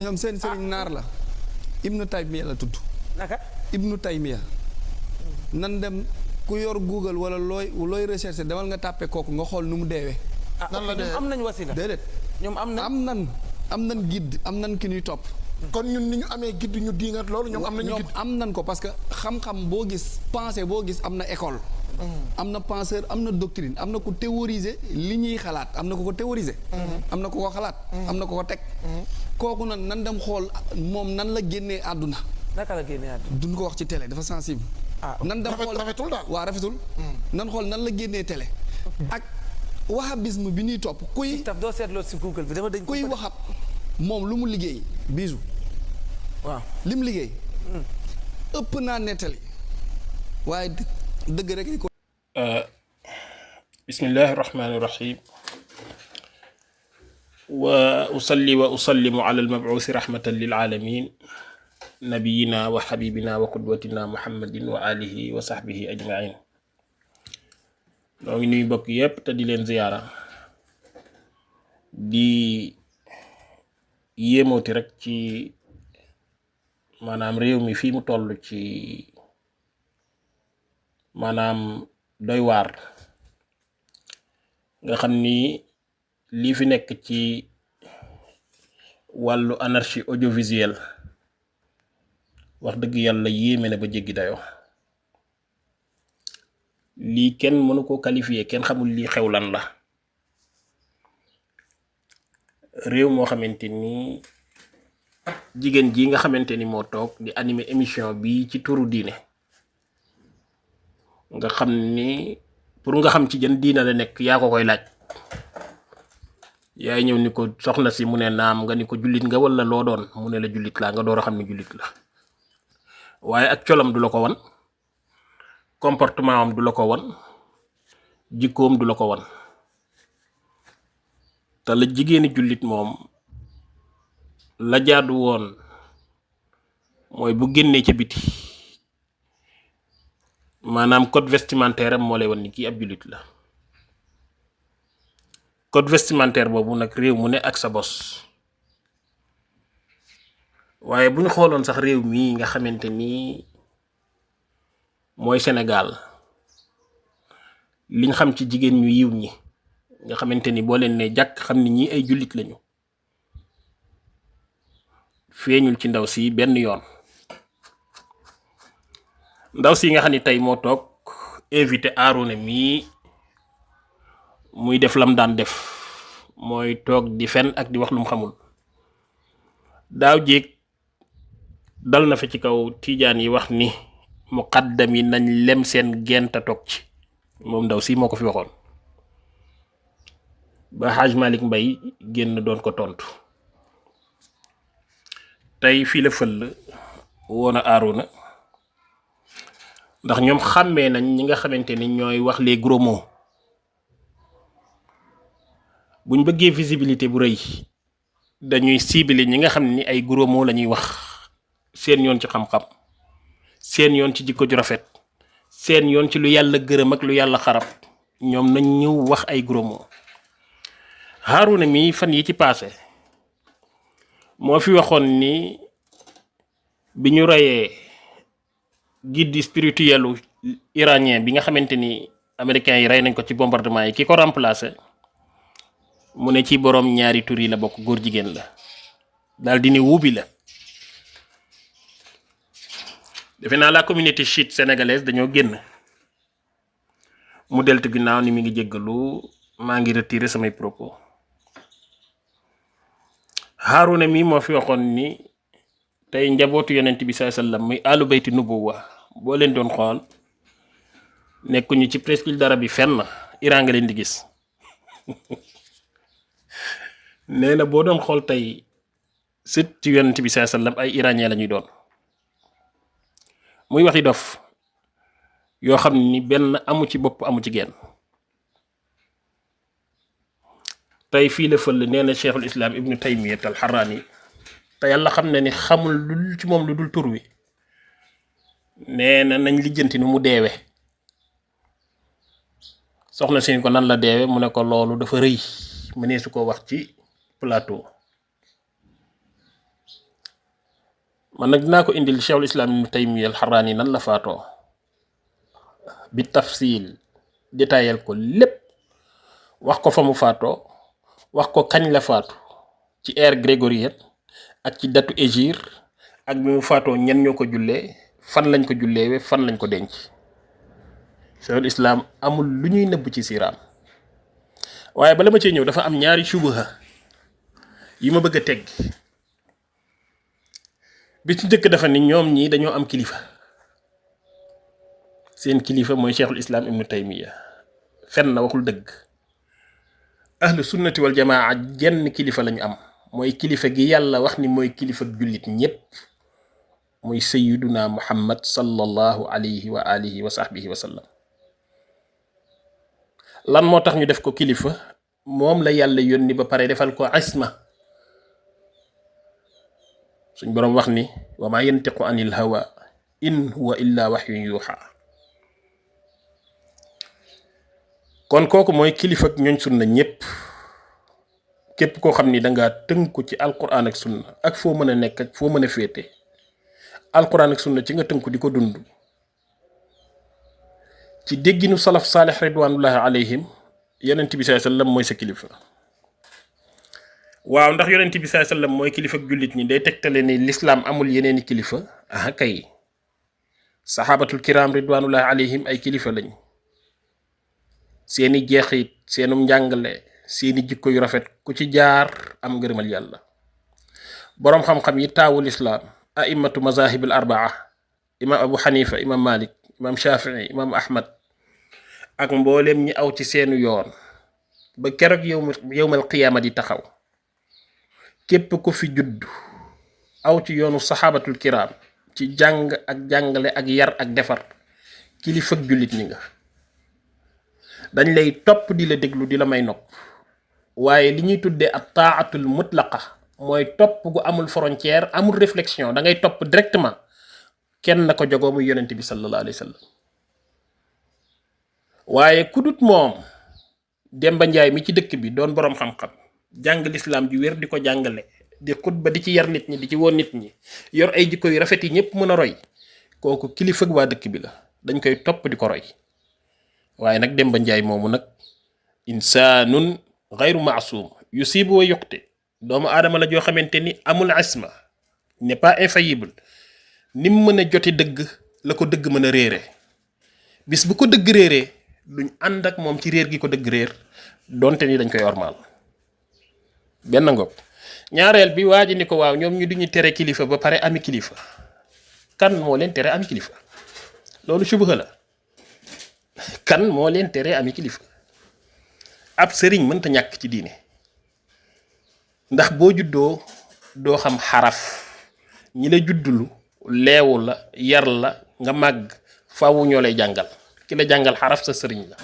ñoom seen sëriñ naar la Ibnu Taymiya la tudd. naka Ibnu Taymiya nan dem ku yor Google wala looy recherche demal nga tàppe kooku nga xool nu mu deewee. nan la dee am nañ wasila déedéet ñoom am nan guide am nan ki ñuy topp. kon ñun ni ñu amee guide ñu diingat loolu ñoom am nañu guide. am nan ko parce que xam-xam boo gis pensée boo gis am na école. am na penseur am na doctrine am na ku théoriser li ñuy xalaat am na ku ko théoriser. am na ku ko xalaat. am na ku ko teg. kooku nan dem xool moom nan la génnee àdduna. naka la génnee àdduna. duñ ko wax ci télé dafa sensible. nan dem xool rafetul daal waaw rafetul. nan xool nan la génnee télé. ak wahabisme bi ñuy topp kuy. taf doo seetloo si Google bi dama dañ ko kuy waxab moom lu mu liggéey bisu. waaw lim liggéey. ëpp naa nettali. waaye dëgg rek ko. bismillahi irrahmani irrahim wa usalli wa usallimu ala almabuusi rahmatan lilaalamin nabiyina wa xabibina wa qudwatina muhammadin wa alihi wa sahbihi ajmain noo ngi nuy bokk yépp te di leen ziyaara di yéemooti rek ci maanaam réew mi fii mu toll ci maanaam doy waar nga xam ni lii fi nekk ci wàllu anarchie audiovisuelle wax dëgg yàlla yéeme na ba jéggi dayoo lii kenn mënu ko qualifier kenn xamul lii xew lan la réew moo xamante ni jigéen ji nga xamante ni moo toog di animer émission bi ci turu diine nga xam ni pour nga xam ci jën diina la nekk yaa ko koy laaj yaay ñëw ni ko soxna si mu ne naam nga ni ko jullit nga walla loo doon mu ne la jullit laa nga door a xam ni jullit la waaye ak colam du la ko wan comportement am du la ko wan jikkoom du la ko wan te la jigéeni jullit moom la jaadu woon mooy bu génnee ca biti maanaam code vestimentaire am moo lay wan ni kii ab jullit la code vestimentaire boobu nag réew mu ne ak sa bos waaye bu ñu xooloon sax réew mii nga xamante ni mooy Sénégal liñ xam ci jigéen ñu yiw ñi nga xamante ni boo leen ne jàkk xam ni ñii ay jullit lañu feeñul ci ndaw si benn yoon ndaw si nga xam ni tey moo toog invité Arouna mii muy def lam daan def mooy toog di fen ak di wax lu mu xamul daaw jéeg dal na fa ci kaw tiijaan yi wax ni muqaddam yi nañ lem seen genta toog ci moom ndaw si moo ko fi waxoon ba Haj Malick Mbaye génn doon ko tontu tey fii la fël woon a Arouna ndax ñoom xàmmee nañ ñi nga xamante ni ñooy wax les gros mots buñ bëggee visibilité bu rëy dañuy cibler ñi nga xam ni ay gros mots la ñuy wax seen yoon ci xam-xam seen yoon ci jikko ju rafet seen yoon ci lu yàlla gërëm ak lu yàlla xarab ñoom nañ ñëw wax ay gros mots Harouna mi fan yi ci passé moo fi waxoon ni bi ñu reyee guide spirituelu iranien bi nga xamante ni américains yi rey nañ ko ci bombardement yi ki ko remplacé mu ne ci boroom ñaari tur yi la bokk góor jigéen la daal di ni wuubi la defe naa la communauté chiite sénégalaise dañoo génn mu deltu ginnaaw ni mi ngi jéggalu maa ngi retiré samay propos Harouna mi moo fi waxoon ni tey njabootu yonent bi sallallahu alayhi wasallam muy alu bayti nubuwa boo leen doon xool nekkuñu ci presqu'île d'Arabie fenn Iran nga leen di gis nee na boo doon xool tey sët ci yonent bi sallallahu alayhi wasallam ay iranien la ñuy doon muy waxi dof yoo xam ni benn amu ci bopp amu ci genn tey fii la fël nee na cheikhul islam ibnu taymiyat al harrani te yàlla xam ne ni xamul lu ci moom lu dul tur wi nee na nañ lijjanti nu mu deewe soxna si ko nan la deewe mu ne ko loolu dafa rëy mënee su ko wax ci plateau man nag dinaa ko indil cheikhul islam ibnu taymiya al harrani nan la faatoo bi tafsil détaillel ko lépp wax ko fa mu faatoo wax ko kañ la faatu ci ère grégorienne ak ci datu hégire ak bi mu faatoo ñen ñoo ko jullee fan lañ ko julleewe fan lañ ko denc cheikhul islam amul lu ñuy nëbb ci siiraam waaye bala ma cee ñëw dafa am ñaari subuha yi ma bëgg a tegg bi ci njëkk dafa ni ñoom ñii dañoo am kilifa seen kilifa mooy cheikhul islam ibnu taymiya fen na waxul dëgg ahlu sunnati wal jamaa jenn kilifa lañu am mooy kilifa gi yàlla wax ni mooy kilifa jullit ñépp muy sayyiduna muhammad sallallahu alayhi wa alihi wa sahbihi wa sallam lan moo tax ñu def ko kilifa moom la yàlla yónni ba pare defal ko isma suñ boroom wax ni wa ma yantiqu anil hawa in huwa illa wahyun yuha kon kooku mooy kilifa ak ñooñ sunna ñépp képp koo xam ni dangaa tënku ci alquran ak sunna ak foo mën a nekk ak foo mën a féete alquran ak sunna ci nga tënku di ko dund ci dégginu salaf saalih ridwanullahi alayhim yonent bi sallallahu alayhi wasallam mooy sa kilifa waaw ndax yonent bi sallallahu alayhi wasallam mooy kilifa ak jullit ñi day tegtale ni lislaam amul yeneeni kilifa ah kay saxaabatul kiram ridwanullahi alayhim ay kilifa lañ seeni jeexit seenum njàngale seeni jikko yu rafet ku ci jaar am ngërëmal yàlla boroom xam-xam yi taawul islaam a'immatu mazahibul arbaa imam abu xanifa imam malik imam shafii imam ahmad ak mbooleem ñi aw ci seenu yoon ba keroog yowmal qiyaama di taxaw képp ku fi judd aw ci yoonu saxaabatul kiram ci jàng ak jàngale ak yar ak defar kilifa ak jullit ñi nga dañ lay topp di la déglu di la may nopp waaye li ñuy tuddee ab taatul mutlaqa mooy topp gu amul frontière amul réflexion da ngay topp directement kenn na ko jogoo muy yonent bi sallallahu alayhi wa sallam waaye ku dut moom Demba Njaay mi ci dëkk bi doon boroom xam-xam jàng lislaam ju wér di ko jàngale di xutba di ci yar nit ñi di ci woon nit ñi yor ay jikko yu rafet yi ñépp mën a roy kooku kilifa waa dëkk bi la dañ koy topp di ko roy waaye nag Demba Njaay moomu nag insaanun gayru maasum yusibu wa yuqti doomu aadama la joo xamante ni amul isma n'est pas infaillible ni mu mën a jote dëgg la ko dëgg mën a réere bis bu ko dëgg réeree duñ ànd ak moom ci réer gi ko dëgg réer donte ni dañ koy ormaal benn ngoog ñaareel bi waa ji ni ko waaw ñoom ñu duñu tere kilifa ba pare ami kilifa kan moo leen tere ami kilifa loolu subha la kan moo leen tere ami kilifa ab sëriñ mënta ñàkk ci diine ndax boo juddoo doo xam xaraf ñi la juddulu leewu la yar la nga màgg faawu ñoo lay jàngal ki la jàngal xaraf sa sëriñ la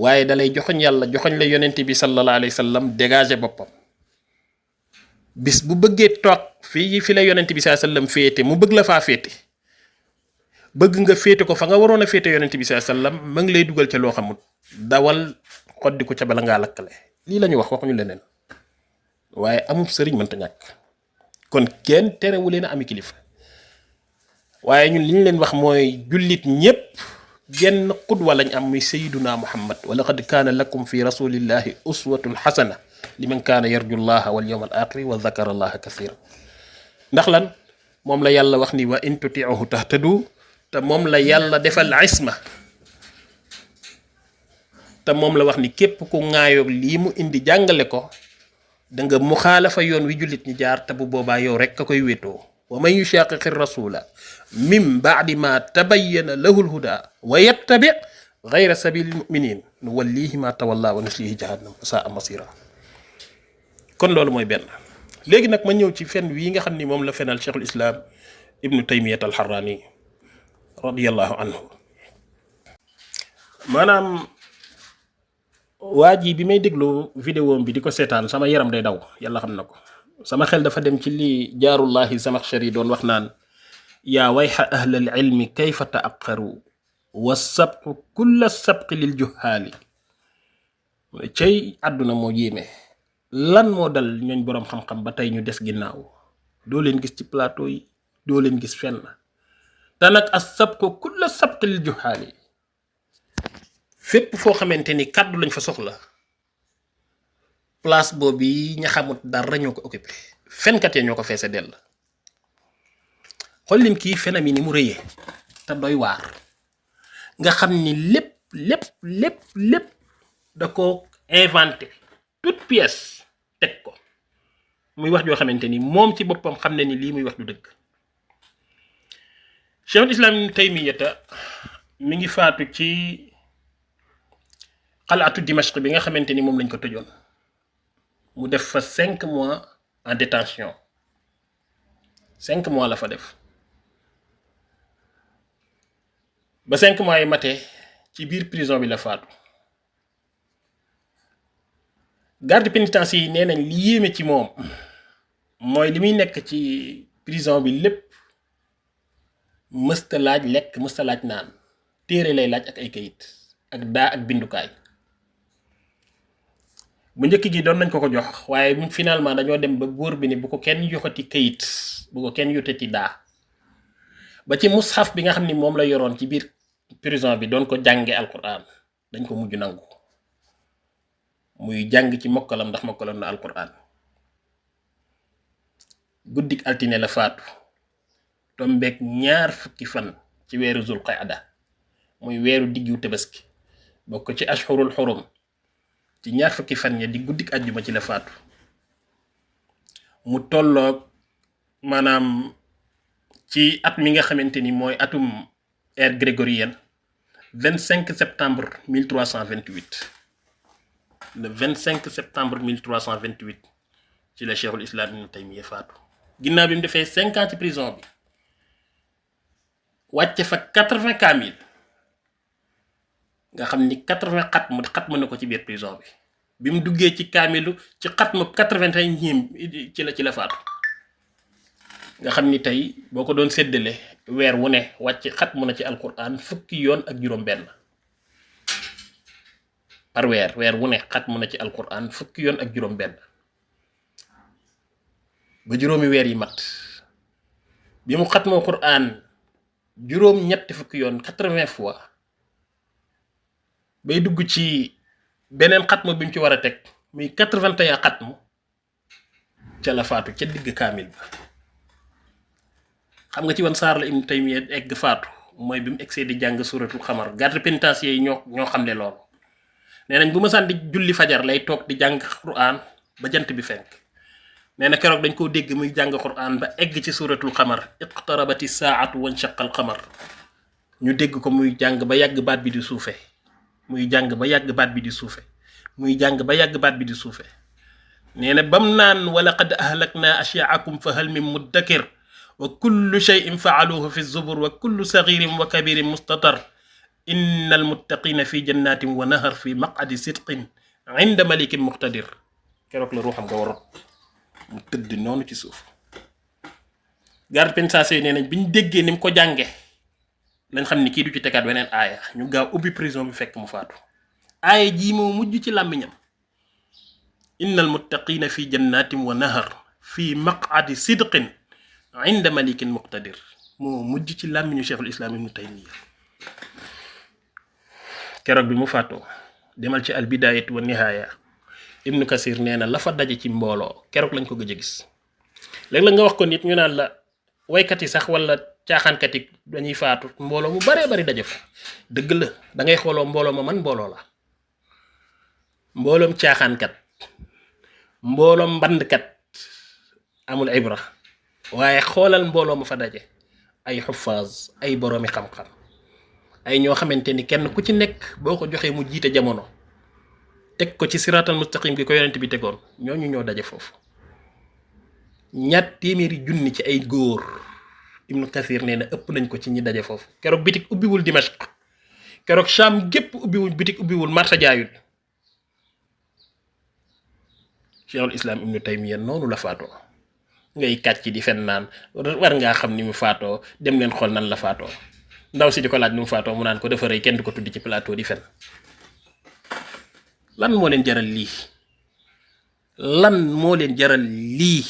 waaye dalay joxoñ yàlla joxoñ la yonent bi sallallahu alayhi wa sallam dégagé boppam bis bu bëggee toog fi la yonent bi sallallahu alayhi wa sallam féete mu bëgg la faa féete bëgg nga féete ko fa nga waroon a féete yonent bi sallallahu alayhi wa sallam ma ngi lay dugal ca loo xamul dawal xoddi ko ca bala ngaa lakkale lii la ñu waxuñu leneen waaye amul sëriñ mënta ñàkk kon kenn terewu leen a ami kilifa waaye ñun li ñu leen wax mooy jullit ñépp genn qudwa lañ am muy sayyiduna muhammad wa laqad kaana lakum fi rasulillahi uswatun xasana liman kaana yarju llaha wal yawmal axiri wa zakara allaha kasira ndax lan moom la yàlla wax ni wa in tuti'uhu tahtadu te moom la yàlla defal isma te moom la wax ni képp ku ŋaayoog lii mu indi jàngale ko da nga muxaalafa yoon wi jullit ñi jaar te bu boobaa yow rek ka koy wéetoo wa man yushaqiqi rasula min ba'di ma tabayyana lahu lhuda wa yattabi gayra sabili lmuminin nuwallihi ma tawalla wa nuslihi jahannam wa saa masira kon loolu mooy benn léegi nag ma ñëw ci fen wii nga xam ni moom la fenal cheikhul islam ibnu taymiyat al harrani radiyallahu anhu maanaam waa ji bi may déglu vidéo bi di ko seetaan sama yaram day daw yàlla xam na ko sama xel dafa dem ci li jaarullahi Zamakhshari doon wax naan yaa wayxa ahlal ilmi kayfa taaqaru wa sabqu kulla sabqi lil juhaali cay àdduna moo yéeme lan moo dal ñooñ boroom xam-xam ba tey ñu des ginnaaw doo leen gis ci plateau yi doo leen gis fenn te nag as sabqu kulla sabqil juhaali fépp foo xamante ni kàddu lañ fa soxla place boobu yi ña xamut dara ñoo ko occupé fenkat ya ñoo ko feese dell xool leen kii fenam yi ni mu rëyee te doy waar nga xam ni lépp da ko inventé toute pièce teg ko muy wax joo xamante ni moom ci boppam xam ne ni lii muy wax du dëgg Cheikhul Islam Ibn Taymiyata mi ngi faatu ci xalaatu Dimashq bi nga xamante ni moom lañ ko tëjoon mu def fa 5 mois en détention 5 mois la fa def ba 5 mois yi matee ci biir prison bi la faatu garde pénitentiaire yi nee nañ li yéeme ci moom mooy li muy nekk ci prison bi lépp mësta laaj lekk mësta laaj naan téere lay laaj ak ay kayit ak daa ak bindukaay bu njëkk gi doon nañ ko jox waaye finalement dañoo dem ba buur bi ni bu ko kenn joxati kayit bu ko kenn yotati daa ba ci mushaf bi nga xam ni moom la yoroon ci biir prison bi doon ko jànge alquran dañ ko mujj nangu muy jàng ci mokkalam ndax mokkalam na alquran guddik altine la faatu tombeek 2 fukki fan ci weeru zul qaada muy weeru diggu tabaski bokk ci ashhurul xurum ci 2 fukki fan ya di guddik àjjuma ci la faatu mu tolloog maanaam ci at mi nga xamante ni mooy atum ère grégorienne 25 septembre 1328 le 25 septembre 1328 ci la Cheikhul Islam Ibn Taymiyya faatu ginnaaw bi mu defee 5 ans ci prison bi wàcce fa 80 kaamil nga xam ni 80 xatmu na ko ci biir prison bi mu duggee ci kaamilu ci xatmu 81 ci la faatu nga xam ni tey boo ko doon séddale weer wu ne wàcc xatmu na ci alquran fukki yoon ak juróom-benn par weer wu ne xatmu na ci alquran fukki yoon ak juróom-benn ba juróomi weer yi mat bi mu xatmoo quran juróom-ñetti fukki yoon 80 fois bay dugg ci beneen xatmu bi mu ci war a teg muy 81 xatmu ca la faatu ca digg kaamil ba xam nga ci wan saar la Ibn Taymiyya egg faatu mooy bi mu egsee di jàng suratul xamar garde pénitentiaire yi ñoo xam ne loolu nee nañ bu ma saan di julli fajar lay toog di jàng quran ba jant bi fenk nee na keroog dañ koo dégg muy jàng quran ba egg ci suratul xamar iqtarabati saatu wanshaqal xamar ñu dégg ko muy jàng ba yàgg baat bi di suufe muy jàng ba yàgg baat bi di suufe muy jàng ba yàgg baat bi di suufe nee na bam naan wala qad ahlakna ashyaakum fa hal min muddakir wa kullu shay'in fa'aluhu fi zubur wa kullu saghirin wa kabirin mustatar innal muttaqina fi jannatin wa nahar fi maq'adi sidqin 'inda malikin muqtadir keroog la ruuxam nga waroon mu tëdd noonu ci suuf garde pénitentiaire nee nañ bi ñu déggee ni mu ko jànge lañ xam ni kii du ci tegaat weneen aaya ñu gaaw ubbi prison bi fekk mu faatu aaya jii moo mujj ci làmmiñam innal muttaqina fi jannatin wa nahar fi maq'adi sidqin 'inda malikin muqtadir moo mujj ci làmmiñu Cheikhul Islam Ibn Taymiyya keroog bi mu faatoo demal ci al bidayat wa nihaaya Ibnu Kasir nee na la fa daje ci mbooloo keroog lañ ko gëj a gis léeg-léeg nga wax ko nit ñu naan la waykat yi sax wala caaxaankat yi dañuy faatu mbooloo mu baree bari daje fa dëgg la da ngay xooloo mbooloo ma man mbooloo la mbooloom caaxaankat mbooloom mbandkat amul ibra waaye xoolal mbooloo ma fa daje ay xuffaaz ay boroomi xam-xam ay ñoo xamante ni kenn ku ci nekk boo ko joxee mu jiite jamono teg ko ci siraatal mustaqim gi ko yonent bi tegoon ñooñu ñoo daje foofu 200 junni ci ay góor Ibnu Kasir nee na ëpp nañ ko ci ñi daje foofu keroog bitik ubbiwul Dimashq keroog Sham gépp ubbiwul bitik ubbiwul marsa jaayul Cheikhul Islam Ibn Taymiyya noonu la faatoo ngay kàcc di fen naan war ngaa xam ni mu faatoo dem leen xool nan la faatoo ndaw si di ko laaj ni mu faatoo mu naan ko dafa rëy kenn du ko tudd ci plateau di fen lan moo leen jaral lii lan moo leen jaral lii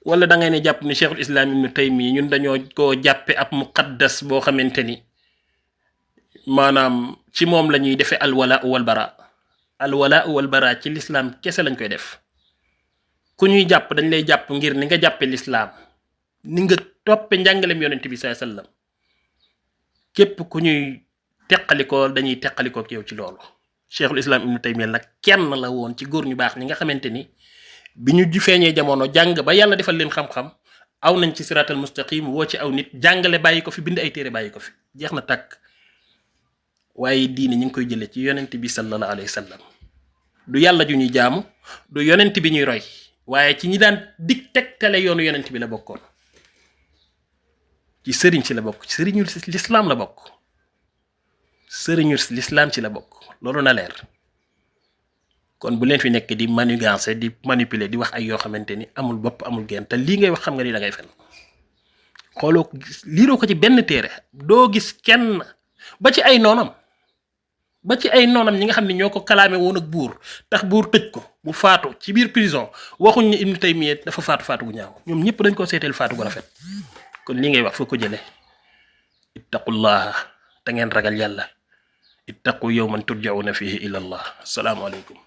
wala da ngay ne jàpp ni cheikhul islam ibnu taymi ñun dañoo koo jàppe ab muqaddas boo xamante ni maanaam ci moom la ñuy defee alwala wal bara ci l'islam kese lañ koy def ku ñuy jàpp dañ lay jàpp ngir ni nga jàppe l'islam ni nga toppe njàngalem yonent bi sallallahu alayhi wasallam képp ku ñuy teqalikoo dañuy teqalikoo ak yow ci loolu cheikhul islam ibnu taymiya nag kenn la woon ci góor ñu baax ñi nga xamante ni bi ñu feeñee jamono jàng ba yàlla defal leen xam-xam aw nañ ci siratal mustaqim woo ci aw nit jàngale bàyyi ko fi bind ay téere bàyyi ko fi jeex na tàkk waaye diine ñu ngi koy jëlee ci yonent bi sallallahu alayhi wasallam du yàlla ju ñuy jaamu du yonent bi ñuy roy waaye ci ñi daan dig tegtale yoonu yonent bi la bokkoon ci sëriñ ci la bokk ci sëriñu l'islam la bokk sëriñu l'islam ci la bokk loolu na leer kon bu leen fi nekk di manigancer di manipuler di wax ay yoo xamante ni amul bopp amul genn te lii ngay wax xam nga ni da ngay fen xooloo liiroo ko ci benn téere doo gis kenn ba ci ay noonam ñi nga xam ne ñoo ko kalaame woon ak buur tax buur tëj ko bu faatu ci biir prison waxuñ ni Ibnu Taymiyya dafa faatu gu ñaaw ñoom ñëpp dañ ko seeteel faatu gu rafet kon lii ngay wax foo ko jëlee ittaqullaha te ngeen ragal yàlla ittaqu yawman turja'una fihi ila allah assalaamu aleykum